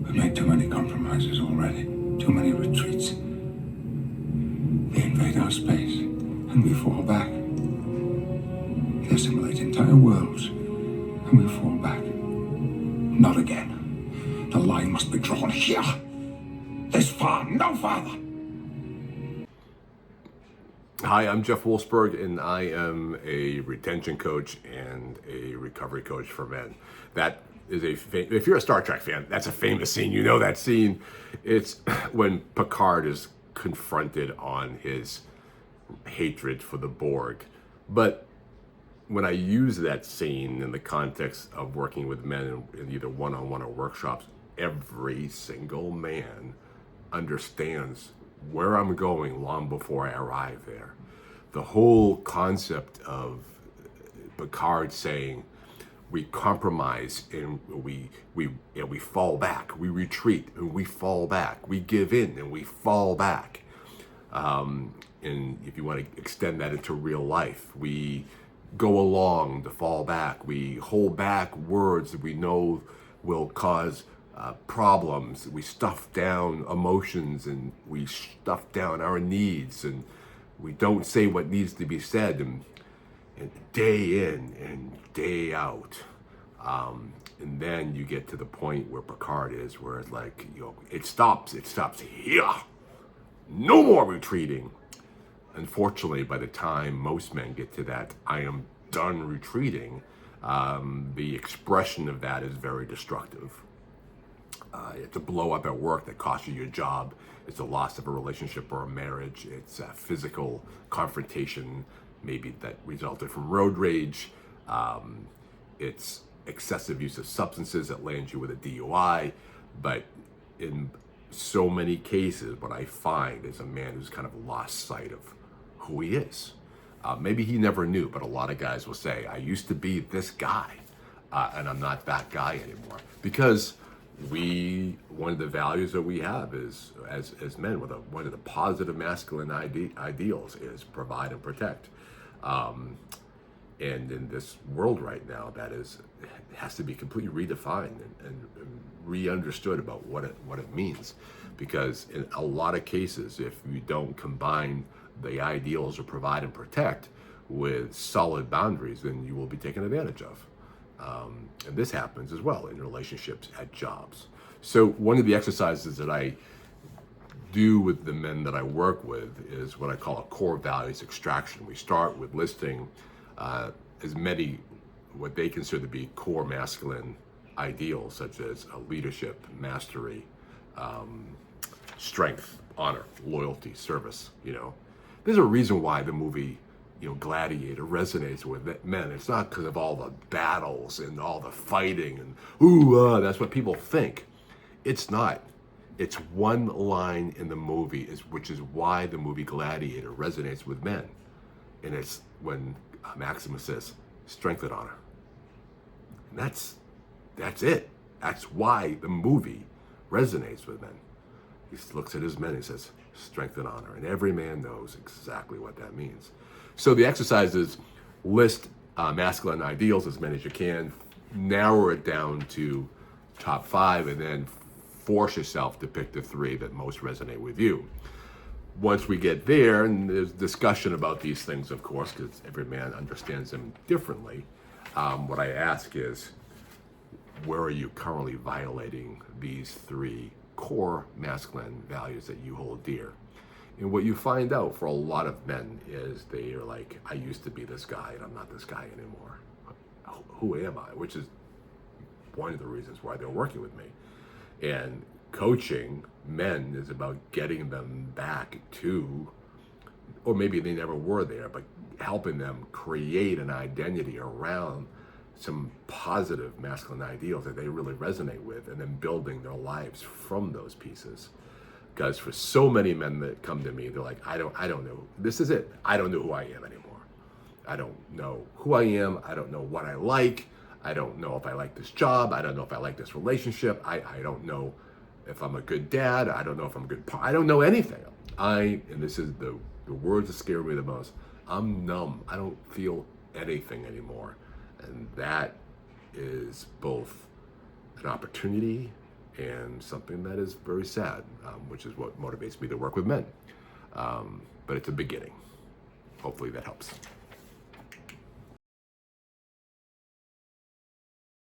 We've made too many compromises already, too many retreats. They invade our space, and we fall back. They assimilate entire worlds, and we fall back. Not again. The line must be drawn here. This far, no farther. Hi, I'm Jeff Wolfsberg, and I am a retention coach and a recovery coach for men. That is if you're a Star Trek fan, that's a famous scene. You know that scene. It's when Picard is confronted on his hatred for the Borg. But when I use that scene in the context of working with men in either one-on-one or workshops, every single man understands where I'm going long before I arrive there. The whole concept of Picard saying we compromise and we fall back, we retreat and we fall back, we give in and we fall back. And if you want to extend that into real life, we go along to fall back. We hold back words that we know will cause problems. We stuff down emotions and we stuff down our needs, and we don't say what needs to be said, and day in and day out. And then you get to the point where Picard is, where it's like, it stops here. No more retreating. Unfortunately, by the time most men get to that, I am done retreating, the expression of that is very destructive. It's a blow up at work that costs you your job. It's a loss of a relationship or a marriage. It's a physical confrontation, maybe that resulted from road rage. It's excessive use of substances that lands you with a DUI. But in so many cases, what I find is a man who's kind of lost sight of who he is. Maybe he never knew, but a lot of guys will say, I used to be this guy, and I'm not that guy anymore. Because one of the values that we have is, as men, one of the positive masculine ideals is provide and protect. And in this world right now, has to be completely redefined and re-understood about what it means. Because in a lot of cases, if you don't combine the ideals of provide and protect with solid boundaries, then you will be taken advantage of. And this happens as well in relationships, at jobs. So one of the exercises that I do with the men that I work with is what I call a core values extraction. We start with listing as many what they consider to be core masculine ideals, such as leadership, mastery, strength, honor, loyalty, service. There's a reason why the movie Gladiator resonates with men. It's not because of all the battles and all the fighting and that's what people think. It's not. It's one line in the movie, which is why the movie Gladiator resonates with men. And it's when Maximus says, strength and honor. And that's it. That's why the movie resonates with men. He looks at his men and says, strength and honor. And every man knows exactly what that means. So the exercise is list masculine ideals, as many as you can, narrow it down to top 5, and then force yourself to pick the 3 that most resonate with you. Once we get there, and there's discussion about these things, of course, because every man understands them differently, what I ask is, where are you currently violating these 3 core masculine values that you hold dear? And what you find out for a lot of men is they are like, I used to be this guy and I'm not this guy anymore. Who am I? Which is one of the reasons why they're working with me. And coaching men is about getting them back to, or maybe they never were there, but helping them create an identity around some positive masculine ideals that they really resonate with, and then building their lives from those pieces. Because for so many men that come to me, they're like, I don't know. This is it. I don't know who I am anymore. I don't know who I am. I don't know what I like. I don't know if I like this job. I don't know if I like this relationship. I don't know if I'm a good dad. I don't know if I'm a good I don't know anything. And this is the words that scare me the most. I'm numb. I don't feel anything anymore. And that is both an opportunity and something that is very sad, which is what motivates me to work with men. But it's a beginning. Hopefully that helps.